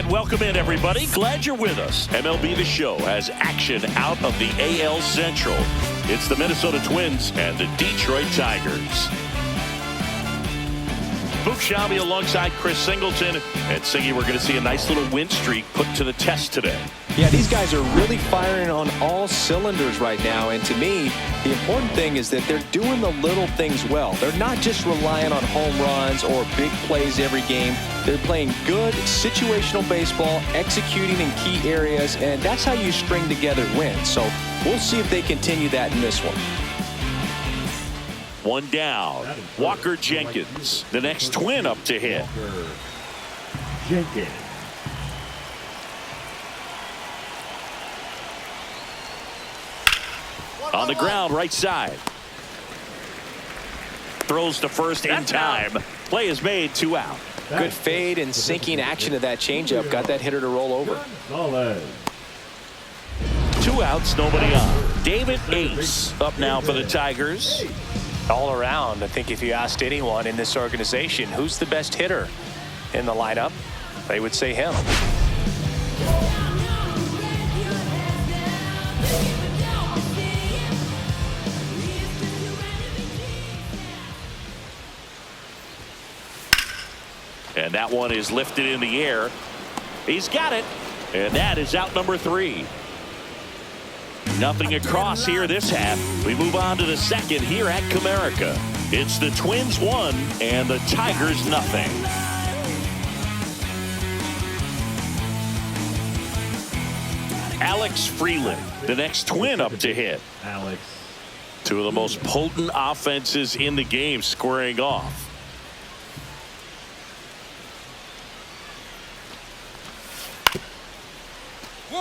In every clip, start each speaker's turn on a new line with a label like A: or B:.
A: And welcome in, everybody. Glad you're with us. MLB The Show has action out of the AL Central. It's the Minnesota Twins and the Detroit Tigers. Boog Sciambi alongside Chris Singleton. And Siggy, we're going to see a nice little win streak put to the test today.
B: Yeah, these guys are really firing on all cylinders right now. And to me, the important thing is that they're doing the little things well. They're not just relying on home runs or big plays every game. They're playing good situational baseball, executing in key areas, and that's how you string together wins. So we'll see if they continue that in this one.
A: One down. Walker Jenkins, the next Twin up to hit.
C: Jenkins.
A: On the ground, right side. Throws to first in time. Play is made, 2 out.
B: Good fade and sinking action of that changeup. Got that hitter to roll over.
A: 2 outs, nobody on. David Ace up now for the Tigers.
B: All around, I think if you asked anyone in this organization who's the best hitter in the lineup, they would say him.
A: And that one is lifted in the air. He's got it. And that is out number 3. Nothing across here this half. We move on to the second here at Comerica. It's the Twins 1 and the Tigers nothing. Alex Freeland, the next Twin up to hit.
C: Alex.
A: 2 of the most potent offenses in the game squaring off.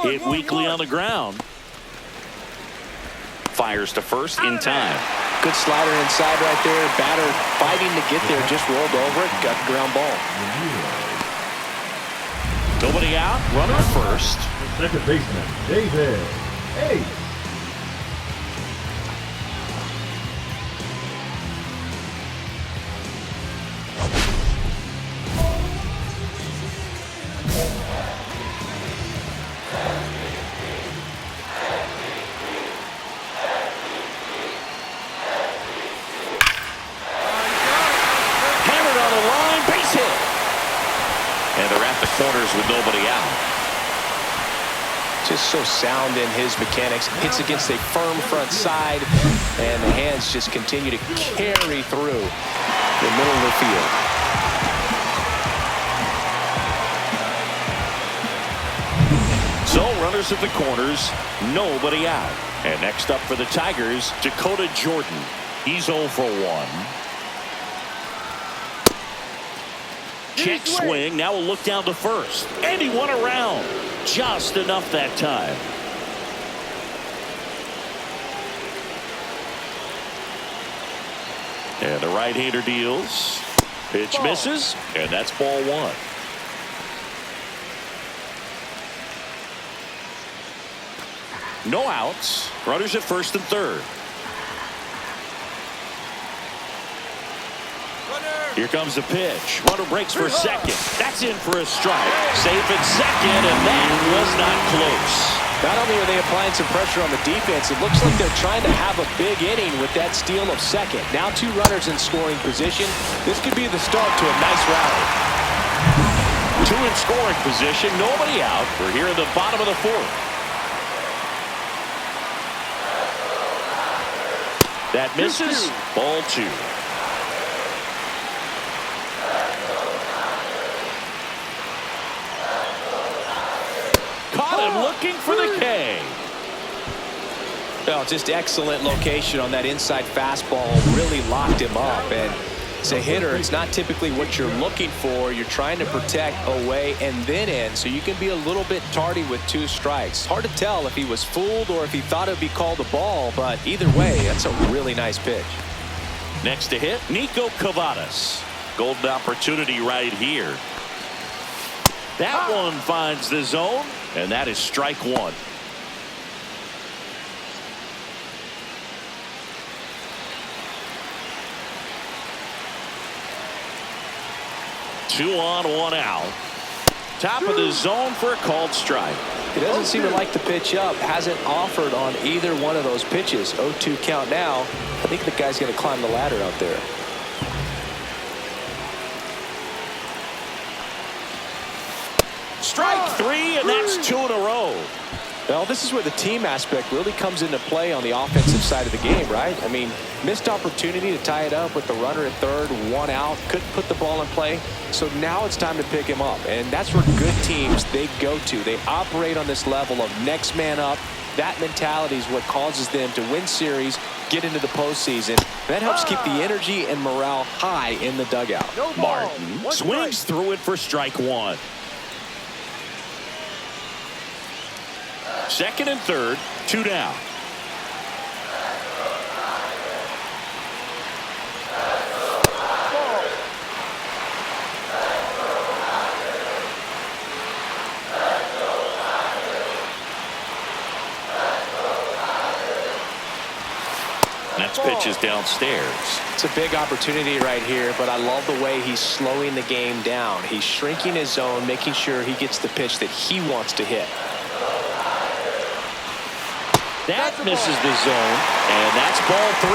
A: Hit weakly on the ground. Fires to first in time.
B: Good slider inside right there. Batter fighting to get there. Just rolled over it. Got the ground ball.
A: Nobody out. Runner at first.
C: Second baseman, David Ace.
A: Corners with nobody out.
B: Just so sound in his mechanics. Hits against a firm front side, and the hands just continue to carry through the middle of the field.
A: So runners at the corners, nobody out. And next up for the Tigers, Dakota Jordan. He's 0 for 1. Check swing. Now we'll look down to first. And he won around. Just enough that time. And the right-hander deals. Pitch misses. And that's ball 1. No outs. Runners at first and third. Here comes the pitch. Runner breaks for second. That's in for a strike. Safe at second, and that was not close.
B: Not only are they applying some pressure on the defense, it looks like they're trying to have a big inning with that steal of second. Now 2 runners in scoring position. This could be the start to a nice rally.
A: 2 in scoring position. Nobody out. We're here in the bottom of the 4th. That misses. Ball 2. Looking for the K.
B: Well, just excellent location on that inside fastball. Really locked him up. And as a hitter, it's not typically what you're looking for. You're trying to protect away and then in, so you can be a little bit tardy with 2 strikes. Hard to tell if he was fooled or if he thought it would be called a ball, but either way, that's a really nice pitch.
A: Next to hit, Nico Cavadas. Golden opportunity right here. That one finds the zone, and that is strike 1. Two on, 1 out. Top of the zone for a called strike.
B: He doesn't seem to like the pitch up. Hasn't offered on either one of those pitches. 0-2 count now. I think the guy's going to climb the ladder out there.
A: Strike three, and that's 2 in a row.
B: Well, this is where the team aspect really comes into play on the offensive side of the game, right? I mean, missed opportunity to tie it up with the runner at third, 1 out, couldn't put the ball in play. So now it's time to pick him up, and that's where good teams, they go to. They operate on this level of next man up. That mentality is what causes them to win series, get into the postseason. That helps keep the energy and morale high in the dugout.
A: Martin swings through it for strike 1. Second and third, 2 down. Next pitch is downstairs.
B: It's a big opportunity right here, but I love the way he's slowing the game down. He's shrinking his zone, making sure he gets the pitch that he wants to hit.
A: That misses the zone, and that's ball 3.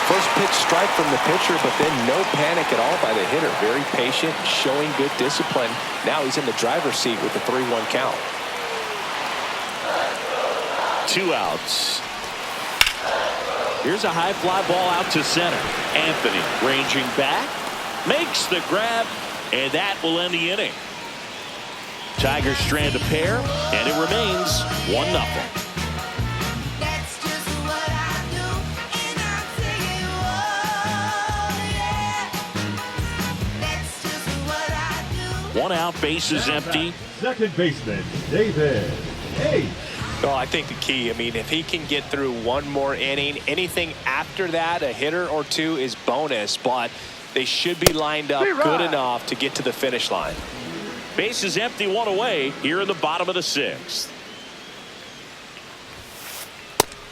B: First pitch strike from the pitcher, but then no panic at all by the hitter. Very patient, showing good discipline. Now he's in the driver's seat with the 3-1 count.
A: 2 outs. Here's a high fly ball out to center. Anthony ranging back, makes the grab, and that will end the inning. Tigers strand a pair, and it remains 1-0. 1 out, bases empty.
C: Second baseman, David. Hey.
B: Well, I think the key, I mean, if he can get through one more inning, anything after that, a hitter or two is bonus, but they should be lined up good enough to get to the finish line.
A: Bases empty, 1 away here in the bottom of the 6th.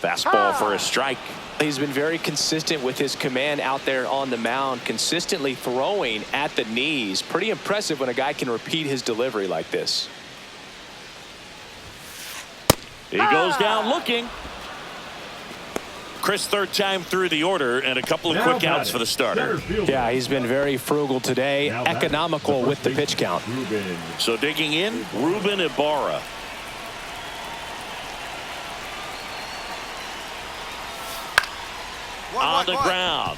A: Fastball for a strike.
B: He's been very consistent with his command out there on the mound, consistently throwing at the knees. Pretty impressive when a guy can repeat his delivery like this.
A: He goes down looking. Chris, third time through the order, and a couple of quick outs for the starter.
B: Yeah, he's been very frugal today, economical with the pitch count.
A: So digging in, Ruben Ibarra. On the ground.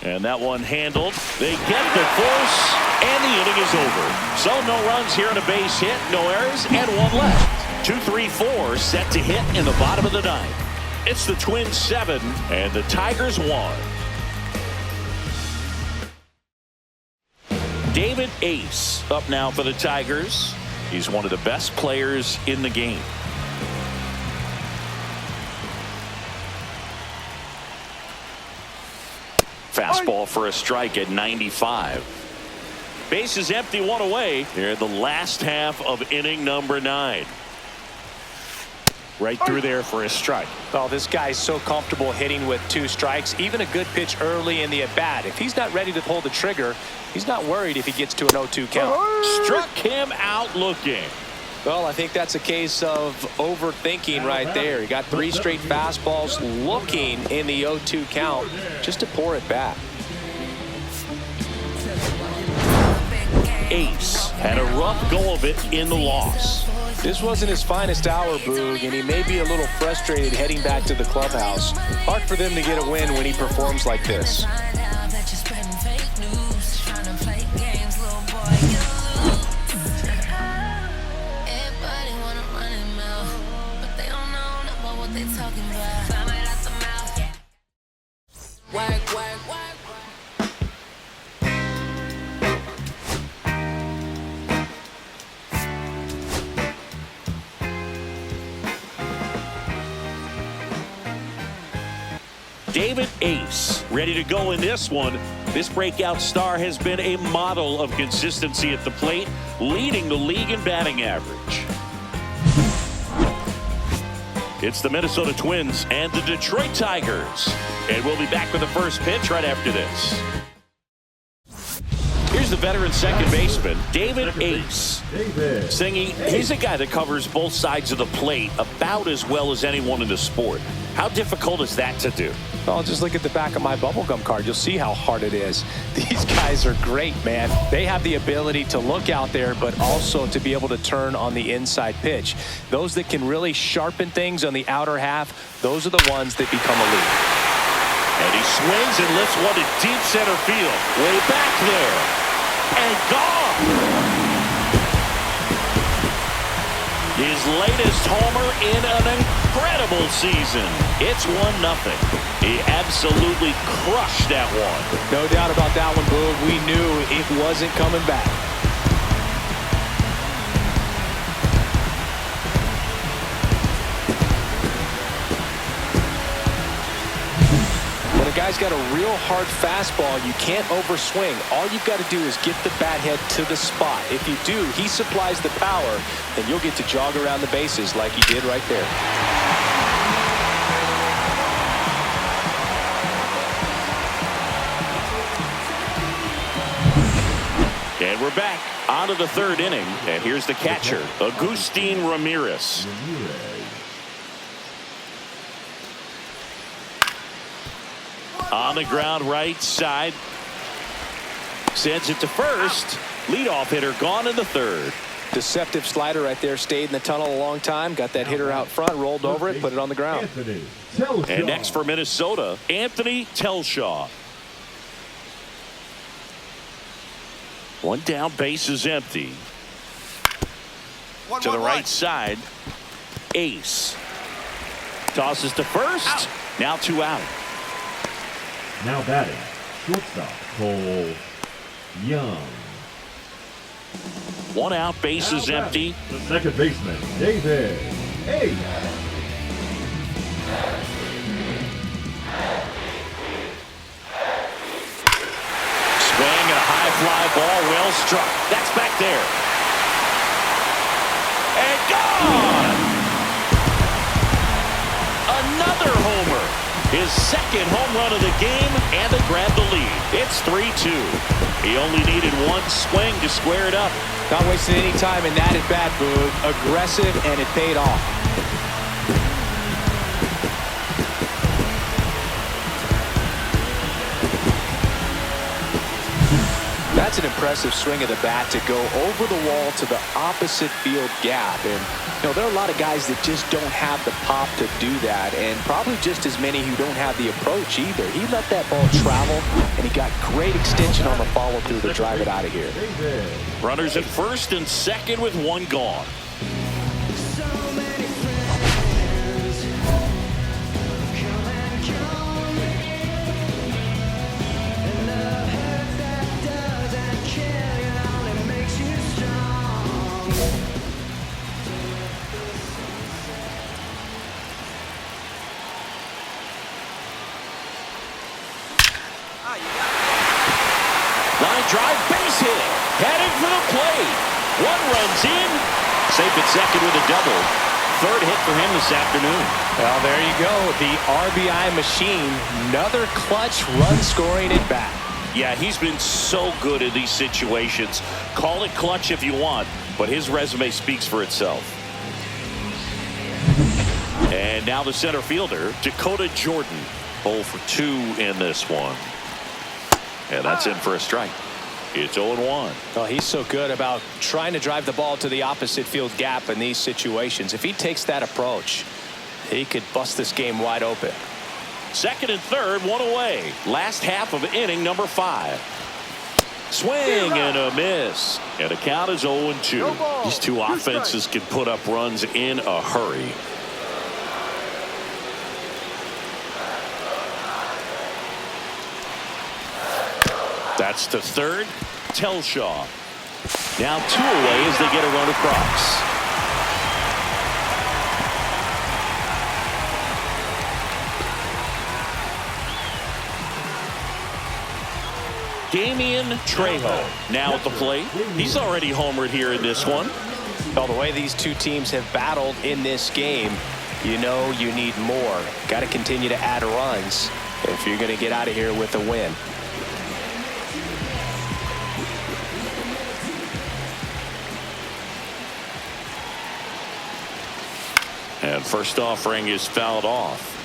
A: And that one handled. They get the force, and the inning is over. So no runs here and a base hit, no errors, and 1 left. 2, 3, 4 set to hit in the bottom of the 9th. It's the Twins 7 and the Tigers 1. David Ace up now for the Tigers. He's one of the best players in the game. Fastball for a strike at 95. Bases empty, 1 away here in the last half of inning number 9. Right through there for a strike.
B: Oh, this guy's so comfortable hitting with 2 strikes. Even a good pitch early in the at-bat. If he's not ready to pull the trigger, he's not worried if he gets to an 0-2 count.
A: Struck him out looking.
B: Well, I think that's a case of overthinking right there. He got 3 straight fastballs looking in the 0-2 count just to pour it back.
A: Ace had a rough go of it in the loss.
B: This wasn't his finest hour, Boog, and he may be a little frustrated heading back to the clubhouse. Hard for them to get a win when he performs like this.
A: David Ace ready to go in this one. This breakout star has been a model of consistency at the plate, leading the league in batting average. It's the Minnesota Twins and the Detroit Tigers. And we'll be back with the first pitch right after this. Here's Here's the veteran second baseman, David Ace.
C: David.
A: Singy, he's a guy that covers both sides of the plate about as well as anyone in the sport. How difficult is that to do?
B: Well, just look at the back of my bubblegum card. You'll see how hard it is. These guys are great, man. They have the ability to look out there, but also to be able to turn on the inside pitch. Those that can really sharpen things on the outer half, those are the ones that become elite.
A: And he swings and lifts one to deep center field. Way back there. And gone. His latest homer in an incredible season. It's 1-0. He absolutely crushed that one.
B: No doubt about that one, Boog. We knew it wasn't coming back. When a guy's got a real hard fastball, you can't overswing. All you've got to do is get the bat head to the spot. If you do, he supplies the power, and you'll get to jog around the bases like he did right there.
A: And we're back onto the third inning. And here's the catcher, Agustin Ramirez. On the ground right side. Sends it to first. Leadoff hitter gone in the third.
B: Deceptive slider right there. Stayed in the tunnel a long time. Got that hitter out front. Rolled over it. Put it on the ground.
A: And next for Minnesota, Anthony Telshaw. One down, base is empty. To the right side, Ace. Tosses to first. Now 2 out.
C: Now batting, shortstop, Cole Young.
A: 1 out, base is empty.
C: The second baseman, David Ace.
A: Swing and a high fly ball, well struck. That's back there. And gone! Another homer. His second home run of the game, and they grab the lead. It's 3-2. He only needed one swing to square it up.
B: Not wasting any time in that at bat, Boog. Aggressive, and it paid off. That's an impressive swing of the bat to go over the wall to the opposite field gap. And, you know, there are a lot of guys that just don't have the pop to do that, and probably just as many who don't have the approach either. He let that ball travel, and he got great extension on the follow-through to drive it out of here.
A: Runners at first and second with one gone. Line drive, base hit, headed for the plate. One runs in, safe at second with a double. Third hit for him this afternoon.
B: Well, there you go, the RBI machine. Another clutch run scoring at bat.
A: Yeah, he's been so good in these situations. Call it clutch if you want, but his resume speaks for itself. And now the center fielder, Dakota Jordan. 0 for 2 in this one. And that's in for a strike. It's 0-1.
B: Oh, he's so good about trying to drive the ball to the opposite field gap in these situations. If he takes that approach, he could bust this game wide open.
A: Second and third, one away. Last half of inning number 5. Swing and a miss. And the count is 0-2. These two offenses can put up runs in a hurry. That's to third. Telshaw. Now 2 away as they get a run across. Damian Trejo now at the plate. He's already homered here in this one.
B: Well, the way these two teams have battled in this game, you know you need more. Got to continue to add runs if you're going to get out of here with a win.
A: And first offering is fouled off.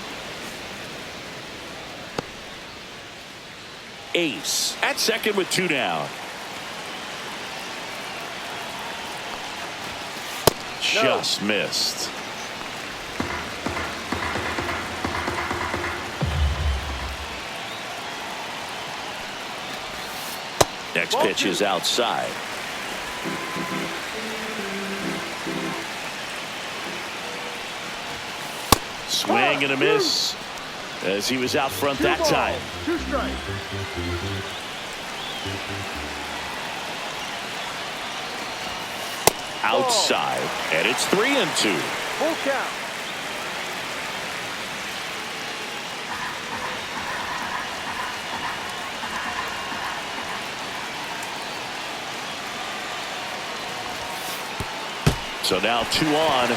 A: Ace at second with 2 down. Just missed. Next pitch is outside. Swing and a miss as he was out front that time.
D: 2 strikes.
A: Outside, and it's 3-2.
D: Full count.
A: So now 2 on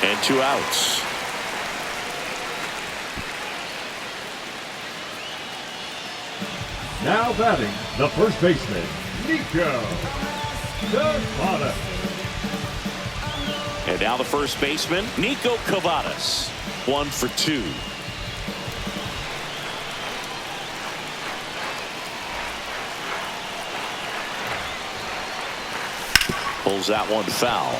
A: and 2 outs.
C: Now batting, the first baseman, Nico Cavadas.
A: And now the first baseman, Nico Cavadas. 1 for 2. Pulls that one foul.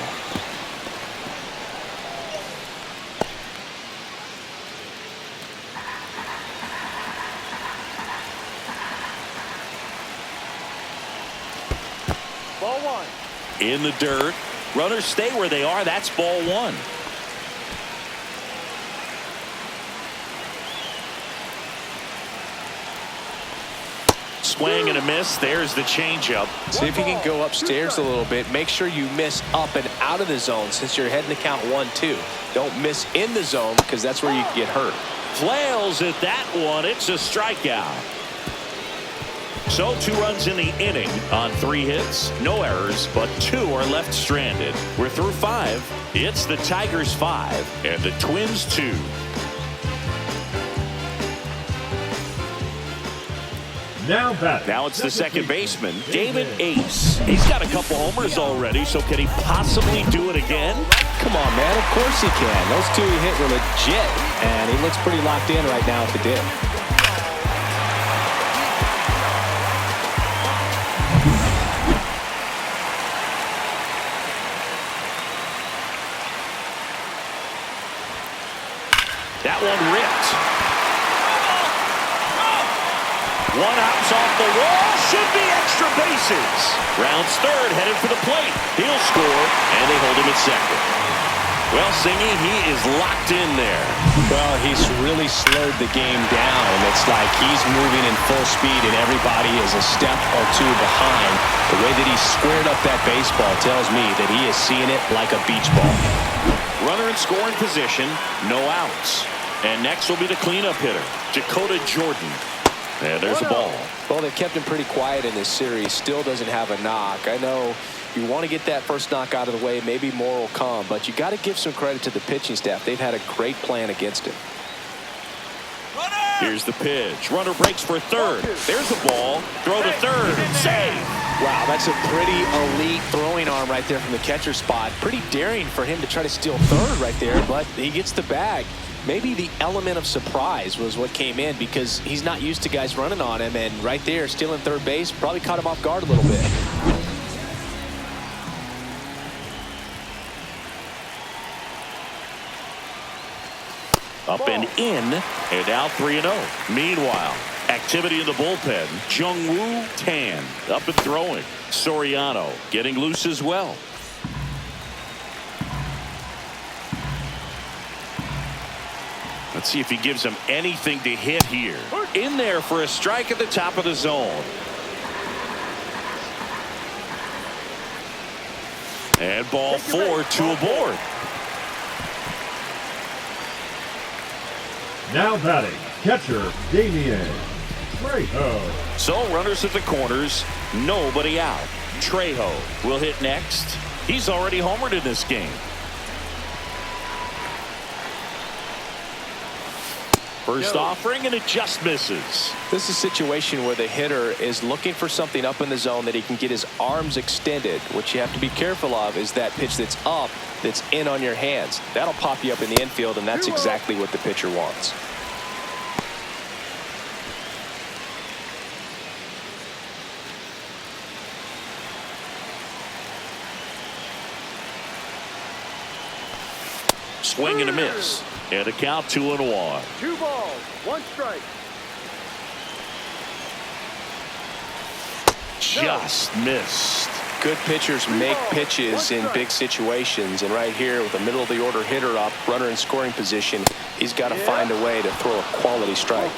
D: Ball 1.
A: In the dirt. Runners stay where they are. That's ball 1. Swing and a miss. There's the changeup.
B: See if you can go upstairs a little bit. Make sure you miss up and out of the zone since you're heading to count 1-2. Don't miss in the zone because that's where you can get hurt.
A: Flails at that one. It's a strikeout. So 2 runs in the inning on 3 hits, no errors, but 2 are left stranded. We're through 5. It's the Tigers 5 and the Twins 2.
C: Now batting.
A: Now it's the second baseman, David Ace. He's got a couple homers already, so can he possibly do it again?
B: Come on, man. Of course he can. Those 2 he hit were legit, and he looks pretty locked in right now at the dip.
A: That one ripped. 1 out's off the wall. Should be extra bases. Rounds third, headed for the plate. He'll score, and they hold him at second. Well, Singy, he is locked in there.
B: Well, he's really slowed the game down. It's like he's moving in full speed, and everybody is a step or 2 behind. The way that he squared up that baseball tells me that he is seeing it like a beach ball.
A: Runner in scoring position, no outs. And next will be the cleanup hitter, Dakota Jordan. And there's a ball.
B: Well, they've kept him pretty quiet in this series. Still doesn't have a knock. I know you want to get that first knock out of the way. Maybe more will come. But you got to give some credit to the pitching staff. They've had a great plan against him.
A: Here's the pitch. Runner breaks for third. There's a ball. Throw to third. Save.
B: Wow, that's a pretty elite throwing arm right there from the catcher spot. Pretty daring for him to try to steal third right there, but he gets the bag. Maybe the element of surprise was what came in because he's not used to guys running on him, and right there, stealing third base probably caught him off guard a little bit.
A: Up and in, and now 3-0. Meanwhile, activity in the bullpen. Jungwoo Tan up and throwing. Soriano getting loose as well. Let's see if he gives him anything to hit here. In there for a strike at the top of the zone. And ball 4, 2 aboard.
C: Now batting, catcher Damian Trejo.
A: So runners at the corners, nobody out. Trejo will hit next. He's already homered in this game. First offering, and it just misses.
B: This is a situation where the hitter is looking for something up in the zone that he can get his arms extended. What you have to be careful of is that pitch that's up, that's in on your hands. That'll pop you up in the infield, and that's exactly what the pitcher wants.
A: Swing and a miss. And a count 2-1.
D: 2 balls, 1 strike.
A: Just missed.
B: Good pitchers make pitches in big situations, and right here with a middle of the order hitter up, runner in scoring position, he's got to find a way to throw a quality strike.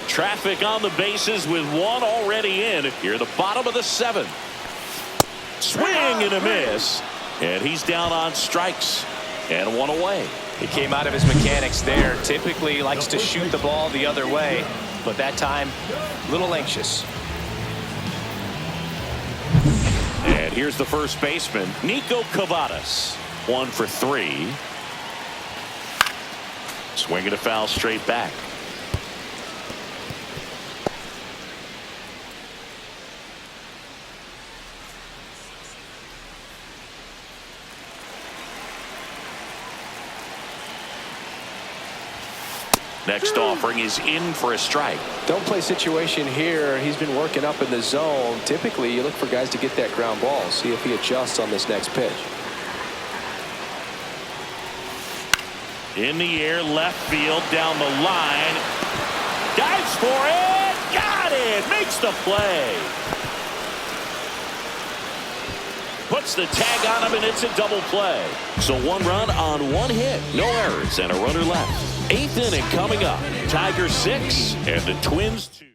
A: Traffic on the bases with 1 already in. Here the bottom of the 7th. Swing and a miss. And he's down on strikes. And 1 away.
B: He came out of his mechanics there. Typically likes to shoot the ball the other way, but that time a little anxious.
A: And here's the first baseman, Nico Cavadas. 1 for 3. Swing and a foul straight back. Next offering is in for a strike.
B: Don't play situation here. He's been working up in the zone. Typically, you look for guys to get that ground ball. See if he adjusts on this next pitch.
A: In the air, left field, down the line. Dives for it. Got it. Makes the play. Puts the tag on him, and it's a double play. So 1 run on 1 hit. No errors and a runner left. 8th inning coming up. Tigers 6 and the Twins 2.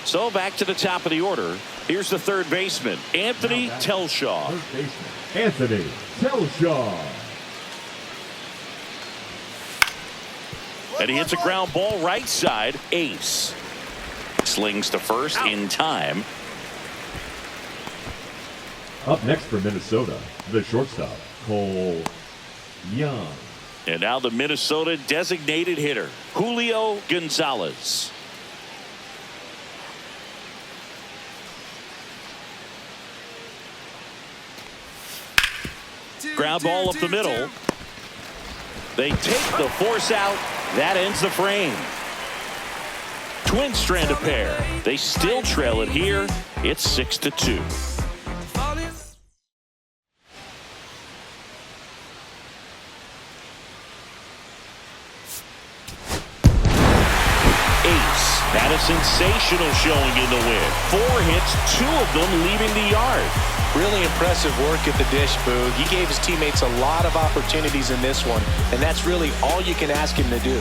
A: So back to the top of the order. Here's the third baseman, Anthony Telshaw.
C: Third baseman, Anthony Telshaw.
A: And he hits a ground ball right side. Ace. Slings to first in time.
C: Up next for Minnesota, the shortstop, Cole Young.
A: And now the Minnesota designated hitter, Julio Gonzalez. Ground ball up the middle. They take the force out. That ends the frame. Twins strand a pair. They still trail it here. It's 6-2. Had a sensational showing in the win. 4 hits, 2 of them leaving the yard.
B: Really impressive work at the dish, Boog. He gave his teammates a lot of opportunities in this one, and that's really all you can ask him to do.